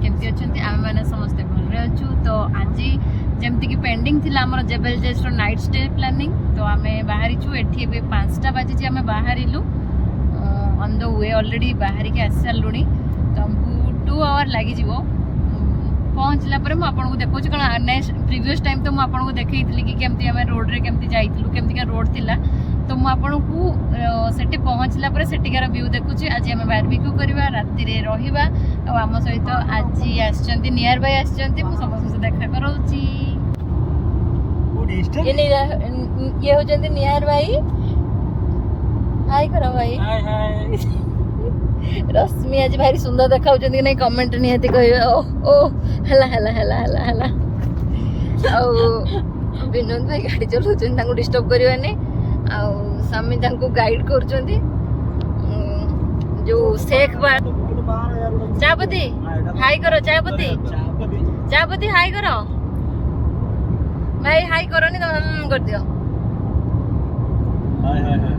केमती अच्छे आम मैंने समस्ते भल अच्छु। तो आज जमती कि पेंडिंग थी आम जेबेल जेस नाइट स्टे प्लानिंग तो आम बाहरी एठी 5टा बाजी आम बाहरलु ऑन द वे ऑलरेडी बाहर के आसी सारू तो आमको 2 आवर लगी पहुँचला मुझे देखो कौन नेक्स्ट प्रीवियस टाइम तो मुझे देखी कि केमती आम रोड रे केमती जाइलु केमती रोड थिला तो मुझे से पहुँचला सेटिकार व्यू देखुची। आज आम बारबिक्यू करवा राति रे रहिबा आम सहित आज आसचंती नियर बाय आसचंती मु समस्त से देखा कराउची ये होचंती नियर बाय हाय करो भाई हाय हाय रश्मि आज भारी सुंदर देखा कि नहीं कमेंट निहाती कह ओ ओ हला हला हला हला हला विनोद भाई गाड़ी चलाउछन डिस्टर्ब करवानी स्वामी गाइड कर जो शेख बार चापती हाई करो चापती हाई करो भाई हाई करो नहीं तो कर दियो हाय हाय हाय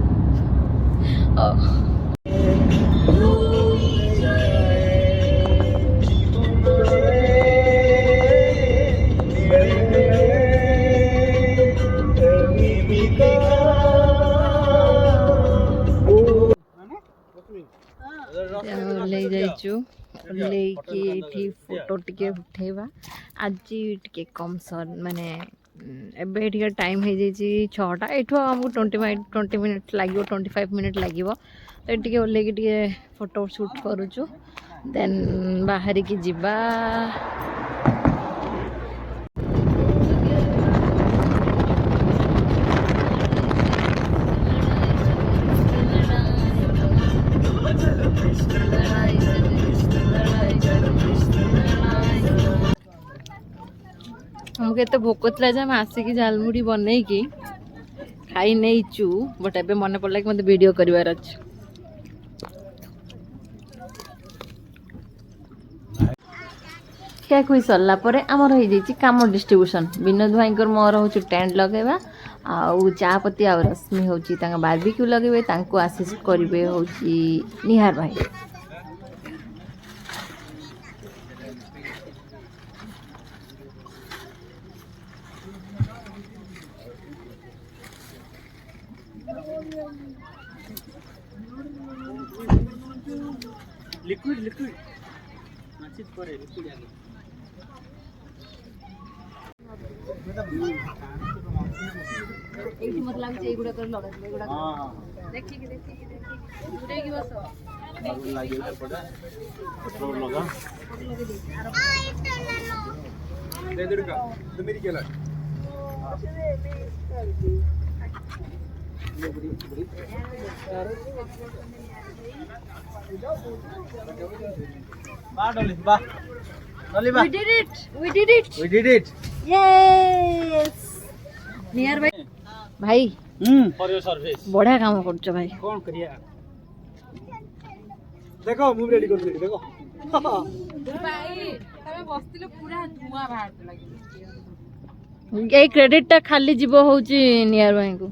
फोटो टिके उठेबा आज टिके कम सर माने एबे टिके टाइम हो जाइए 6टा एठो हमको 20 मिनट लगे 25 मिनट लगे तो टिके ओल्ले टिके फोटो शूट करूचु देन बाहर की जिबा हमको एत भोक थी जे आसिकी झालमुढ़ी बनई कि खाई नहींचु बट एबे मन पड़ा कि मत वीडियो करार अच्छे क्या खुई सरला आमर हो कम डिस्ट्रीब्यूशन विनोद भाई मोर हूँ टेंट लगेवा आउ चापती आ रश्मि हूँ बारबिक्यू लगे आसीस्ट करेंगे हूँ निहार भाई लिक्विड लिक्विड माचित करे लिक्विड आगे एठी मत लाग जे गुडा कर लगा दे गुडा हां देखि गुडे की बस बाबू लागे पड़ा पेट्रोल लगा दे दे का तो मेरी केला We did it yes near भाई फॉर योर सर्विस बढ़िया काम करछो भाई कौन करिया देखो मूव रेडी कर देखो भाई तमे बसतिलो पूरा धुआं बाहर लागि ए क्रेडिट टा खाली जीवो होची नियर भाई को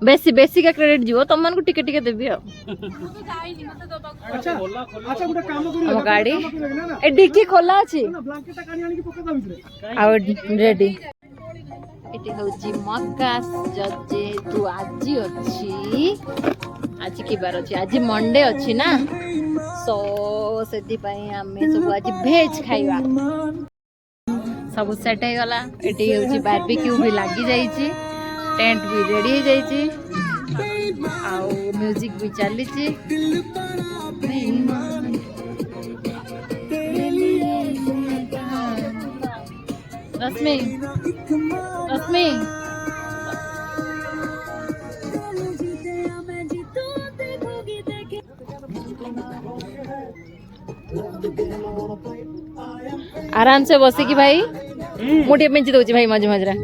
बेसी का क्रेडिट जीवो तुम मन को टिके टिके देबी आ अच्छा अच्छा गुटा काम करू हम गाड़ी ए डिक्की खोला अछि ब्लैंकेट टा कानी आनी के पका दा भितरे आउ रेडी एटी होची मक्का जजे तू आजी अछि आज की बार अछि आज मंडे अछि ना सो सेति पई हमें सब आज भेज खाइबा सब सेट हे गला एटी होची बारबिक्यू भी लागी जाई छी टेंट भी रेडी हो जाइए आउ म्यूजिक भी चली रश्मि रश्मि आराम से बसिकी भाई मुझे पेंची दौची भाई मजे मजरा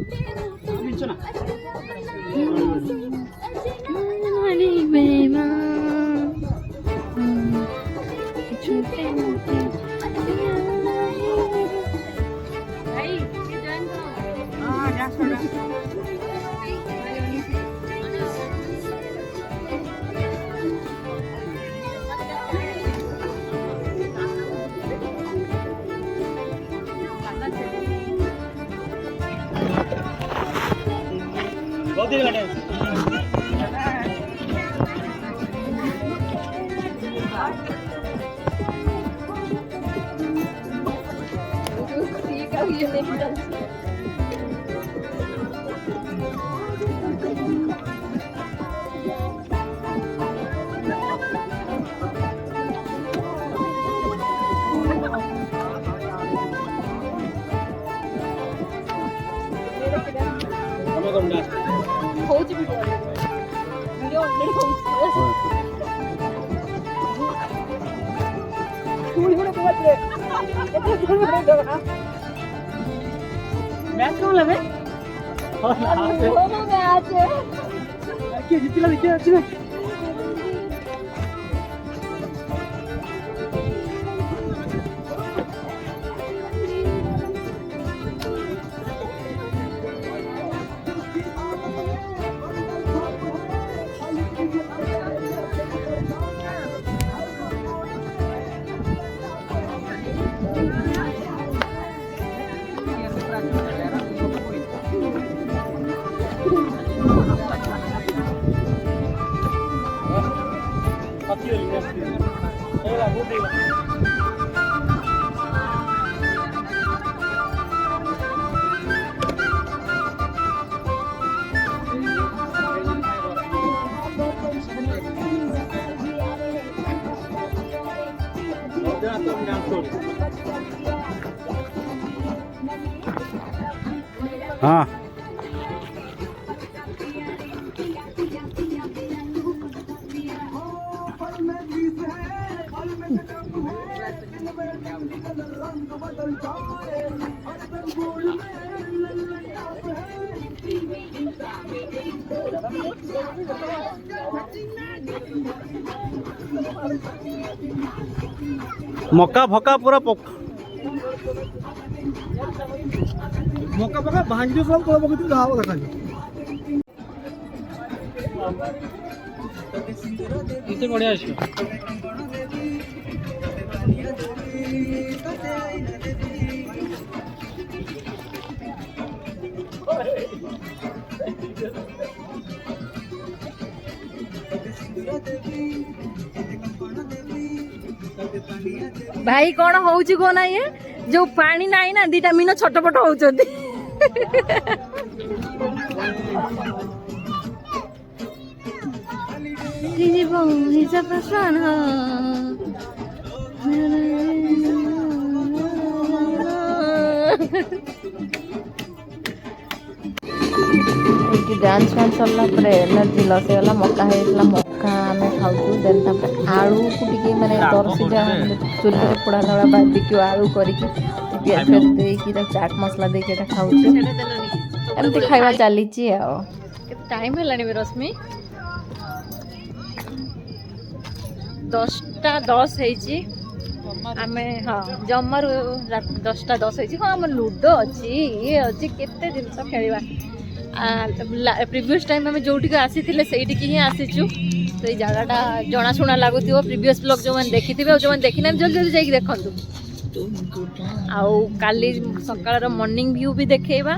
ହଉଛି ଭିଡିଓ मैच कौन लगे जितला देखिए अच्छी ना हाँ मक्का फक्का पूरा मौका पका भांजी सब कोला बघितलं जावं का खाली इथे बढिया आहे भाई कौन होउची को ना ये जो पानी नाही ना दीटा मीनो छटपट होउचंती जीवन इज अ फैशन डांस वांस सरला परे एनर्जी लॉस होला मक्का हेला मक्का आमे खाउछु देन तापर आलू को टिके माने दरसी जा चुली रे पोड़ा नळा बारबेक्यू आलू करी के पियाज फेर दे की चाट मसला दे के खाउछु एमती खाइबा चाली छी आ टाइम हेलानी बे रश्मि 10:10 है छी आमे हां जम्मर 10:10 है छी हां हम लूडो अछि ये अछि केते दिन से खेलिबा प्रिवियस टाइम में जोटी आसी थे से ही आसीचु तो ये जगहटा जनाशुना लगुव प्रिवियस ब्लॉग जो मैंने देखी थे जो मैंने देखी ना जल्दी जल्दी जाइए देखु आउ काली सकाळ मॉर्निंग व्यू भी देखेबा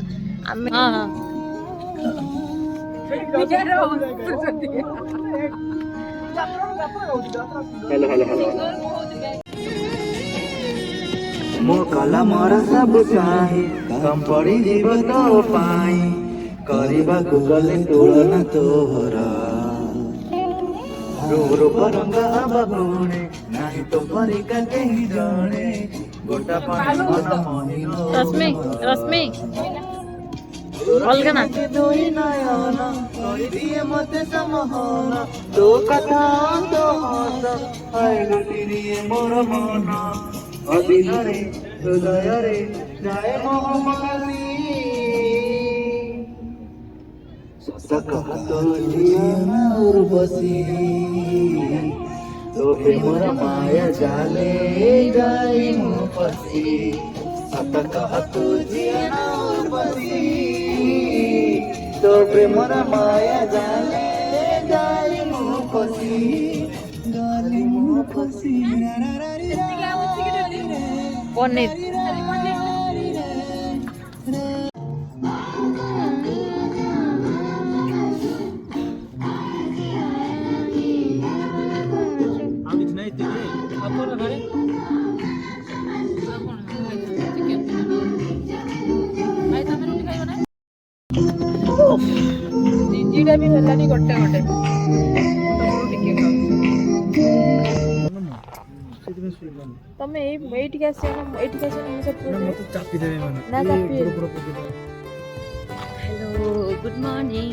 आमे हां हां हेलो हेलो हेलो मो कला मोर सब चाहे कम पड़ी जीव तो पाई करिबा गूगल तुलना तोहरा रूप रंग अबगुणे नाही तो परिका केही जाने गोटा पानी मन मोहिनो रश्मि अलगा ना दोई नयन कोई दिए मते समहन तो कथा तो हस हाय लुटिरिए मोर मन अदिनरे हृदयरे जाए मोह मगासी सकतो जीना उर्वशी तो प्रेमर माया जाले जाई मो पसी सकतो जीना उर्वशी तो प्रेमर माया जाले जाई मो पसी गाली मो पसी पनीर ଜିଜିଟା ବି ହେଲାନି ଗୋଟେ ଗୋଟେ ତମକୁ ଟିକେ ସେଥିପାଇଁ ଶୋଇପାରୁନି ତମେ ଏଇଠିକି ଆସିବ ନା ଏଇଠିକି ଆସିବ ମୁଁ ସବୁ ମତେ ଚାପି ଦେବେ ମାନେ ନା ଚାପି ଗୋଡ଼ ଫୋଡ଼ ପକେଇଦେବେ ହ୍ୟାଲୋ ଗୁଡ୍ ମର୍ଣ୍ଣିଂ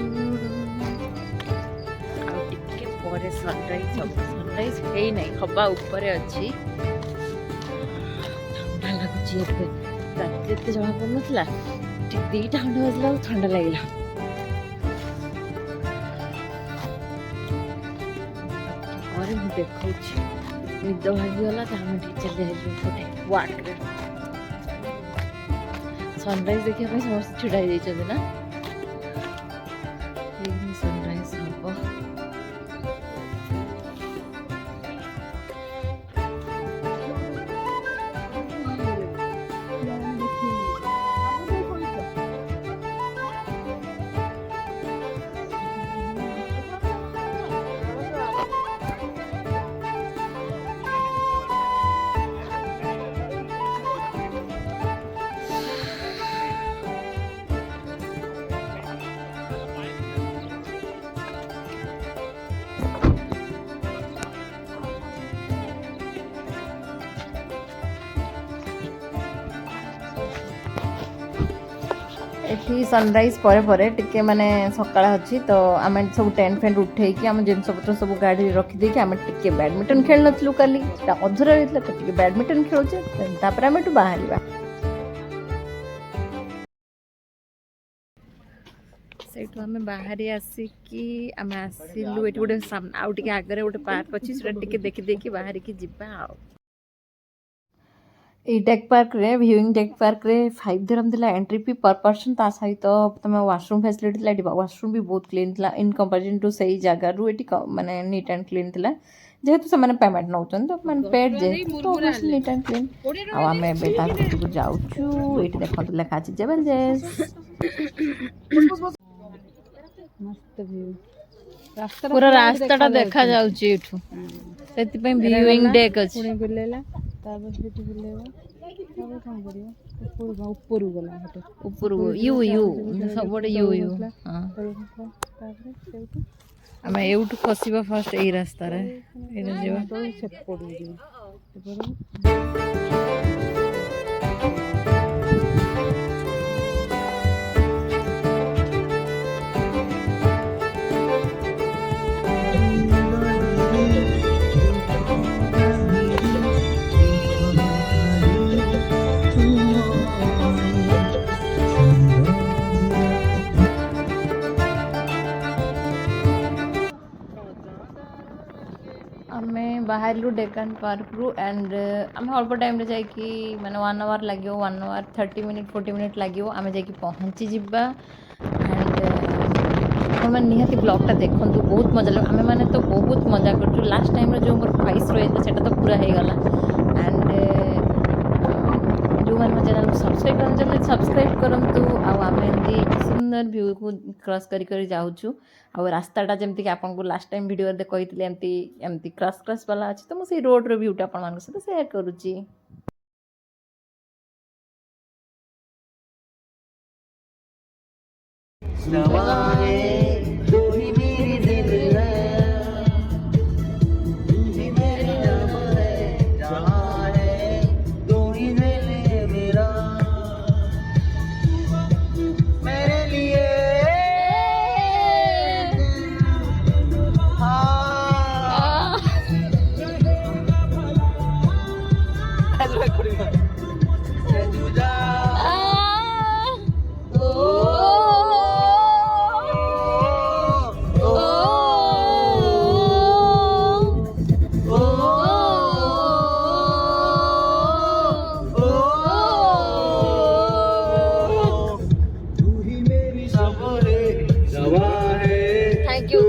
ଆଉ ଟିକେ ପରେ ସନରାଇଜ୍ ହେବ ସନରାଇଜ୍ ହେଇନାହିଁ ହବା ଉପରେ ଅଛି ଥଣ୍ଡା ଲାଗୁଛି ଏବେ ରାତିରେ ଏତେ ଜଣା ପଡ଼ୁନଥିଲା ଠିକ୍ 2ଟା ଖଣ୍ଡେ ବାଜିଲା ଆଉ ଥଣ୍ଡା ଲାଗିଲା ପରେ ମୁଁ ଦେଖଉଛି ନିଦ ଭାଙ୍ଗିଗଲା ତ ଆମେ ଟିକେ ଚାଲି ଯାଇଛୁ ଗୋଟେ ୱାକ୍ରେ ସନରାଇଜ୍ ଦେଖିବା ପାଇଁ ସମସ୍ତେ ଛିଡ଼ା ହେଇଯାଇଛନ୍ତି ନା ସନରାଇଜ୍ ହବ ଏଠି ସନରାଇଜ୍ ପରେ ଟିକେ ମାନେ ସକାଳ ଅଛି ତ ଆମେ ସବୁ ଟେଣ୍ଟ ଫେଣ୍ଟ ଉଠେଇକି ଆମ ଜିନିଷପତ୍ର ସବୁ ଗାଡ଼ିରେ ରଖିଦେଇକି ଆମେ ଟିକେ ବ୍ୟାଡ଼ମିଣ୍ଟନ ଖେଳିନଥିଲୁ କାଲି ସେଟା ଅଧୁରା ରହିଥିଲା ତ ଟିକେ ବ୍ୟାଡ଼ମିଣ୍ଟନ ଖେଳୁଛେ ତାପରେ ଆମେ ଏଠୁ ବାହାରିବା ସେଇଠୁ ଆମେ ବାହାରି ଆସିକି ଆମେ ଆସିଲୁ ଏଠି ଗୋଟେ ଆଉ ଟିକେ ଆଗରେ ଗୋଟେ ପାର୍କ ଅଛି ସେଟା ଟିକେ ଦେଖିଦେଇକି ବାହାରିକି ଯିବା ଆଉ এই ডেକ୍ ପାର୍କରେ ଭିୟୁଇଂ ଡେକ୍ ପାର୍କରେ 5 ଦିରହମ୍ ଥିଲା ଏଣ୍ଟ୍ରି ଫି ପର୍ ପର୍ସନ୍ ତା ସହିତ ତମେ ୱାସରୁମ୍ ଫ୍ୟାସିଲିଟି ଥିଲା ଏଠି ୱାସରୁମ୍ ବି ବହୁତ କ୍ଲିନ୍ ଥିଲା ଇନ୍ କମ୍ପାରିଜନ୍ ଟୁ ସେଇ ଜାଗାରୁ ଏଠି ମାନେ ନିଟ୍ ଆଣ୍ଡ କ୍ଲିନ୍ ଥିଲା ଯେହେତୁ ସେମାନେ ପେମେଣ୍ଟ ନେଉଛନ୍ତି ତ ମାନେ ପେଡ୍ ଯେହେତୁ ତ ଅବଭିୟସଲି ନିଟ୍ ଆଣ୍ଡ କ୍ଲିନ୍ ଆଉ ଆମେ ଏବେ ତା ଭିତରକୁ ଯାଉଛୁ ଏଇଠି ଦେଖନ୍ତୁ ଲେଖା ଅଛି ଜେବେଲ୍ ଜେସ୍ ପୁରା ରାସ୍ତାଟା ଦେଖାଯାଉଛି ଏଠୁ ସେଥିପାଇଁ ଭିୟୁଇଂ ଡେକ୍ ଅଛି ତାପରେ ସେଠି ବୁଲେଇବା ତାପରେ କଣ କରିବ ଉପରକୁ ଗଲା ସେଠି ଉପରକୁ ୟୁ ସବୁଆଡ଼େ ୟୁ ହଁ ତାପରେ ସେଇଠୁ ଆମେ ଏଇଠୁ ଖସିବା ଫାଷ୍ଟ ଏଇ ରାସ୍ତାରେ ଏଇଟା ଯିବା ସେପଟକୁ ଯିବା ସେପଟକୁ ଆମେ ବାହାରିଲୁ ଡେକାନ୍ ପାର୍କରୁ ଆଣ୍ଡ ଆମେ ଅଳ୍ପ ଟାଇମ୍ରେ ଯାଇକି ମାନେ 1 ଆୱାର ଲାଗିବ 1 ଆୱାର 30 ମିନିଟ୍ 40 ମିନିଟ୍ ଲାଗିବ ଆମେ ଯାଇକି ପହଞ୍ଚିଯିବା ଆଣ୍ଡ ଆପଣମାନେ ନିହାତି ବ୍ଲଗ୍ଟା ଦେଖନ୍ତୁ ବହୁତ ମଜା ଲାଗିବ ଆମେମାନେ ତ ବହୁତ ମଜା କରୁଛୁ ଲାଷ୍ଟ ଟାଇମ୍ରେ ଯେଉଁ ମୋର ଖ୍ୱାଇସ୍ ରହିଥିଲା ସେଇଟା ତ ପୁରା ହେଇଗଲା ଆଣ୍ଡ ଯେଉଁମାନେ ମୋ ଚ୍ୟାନେଲ୍କୁ ସବସ୍କ୍ରାଇବ୍ କରିଛନ୍ତି ସବସ୍କ୍ରାଇବ୍ କରନ୍ତୁ ଆଉ ଆମେ ଏମିତି ସୁନ୍ଦର ଭ୍ୟୁକୁ କ୍ରସ୍ କରି ଯାଉଛୁ ଆଉ ରାସ୍ତାଟା ଯେମିତିକି ଆପଣଙ୍କୁ ଲାଷ୍ଟ ଟାଇମ୍ ଭିଡ଼ିଓରେ କହିଥିଲି ଏମିତି କ୍ରସ୍ ବାଲା ଅଛି ତ ମୁଁ ସେଇ ରୋଡ଼ର ଭ୍ୟୁଟା ଆପଣମାନଙ୍କ ସହିତ ସେୟାର କରୁଛି Nawai